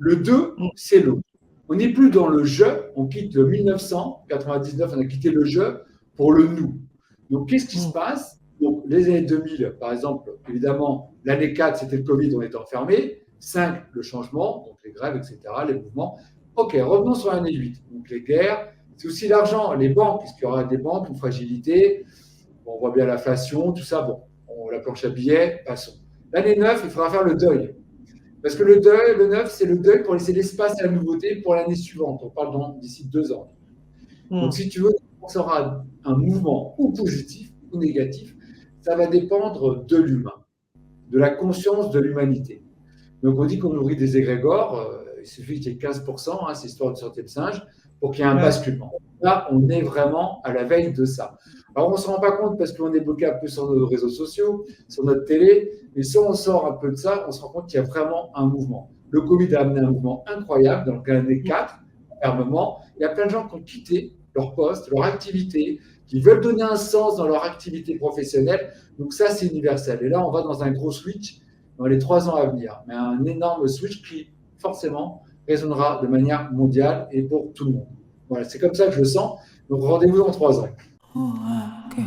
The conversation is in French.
Le 2, mm, c'est l'autre. On n'est plus dans le je, on quitte le 1999, on a quitté le je pour le nous. Donc, qu'est-ce qui se mm, passe? Donc, les années 2000, par exemple, évidemment, l'année 4, c'était le Covid, on était enfermé. 5, le changement, donc les grèves, etc., les mouvements. OK, revenons sur l'année 8. Donc, les guerres, c'est aussi l'argent, les banques, puisqu'il y aura des banques, une fragilité. Bon, on voit bien l'inflation, tout ça. Bon, on la planche à billets, passons. L'année 9, il faudra faire le deuil. Parce que le deuil, le 9, c'est le deuil pour laisser l'espace à la nouveauté pour l'année suivante. On parle d'ici 2 ans. Donc, mm. si tu veux, on sera un mouvement ou positif ou négatif. Ça va dépendre de l'humain, de la conscience de l'humanité. Donc, on dit qu'on nourrit des égrégores. Il suffit qu'il y ait 15%, c'est histoire de sortir le singe, pour qu'il y ait un Ouais. basculement. Là, on est vraiment à la veille de ça. Alors, on ne se rend pas compte parce qu'on est bloqué un peu sur nos réseaux sociaux, sur notre télé, mais si on sort un peu de ça, on se rend compte qu'il y a vraiment un mouvement. Le Covid a amené un mouvement incroyable, donc l'année 4, fermement. Il y a plein de gens qui ont quitté leur poste, leur activité, qui veulent donner un sens dans leur activité professionnelle. Donc ça, c'est universel. Et là, on va dans un gros switch dans les 3 ans à venir, mais un énorme switch qui, forcément, résonnera de manière mondiale et pour tout le monde. Voilà, c'est comme ça que je le sens. Donc rendez-vous dans 3 ans. Oh, okay,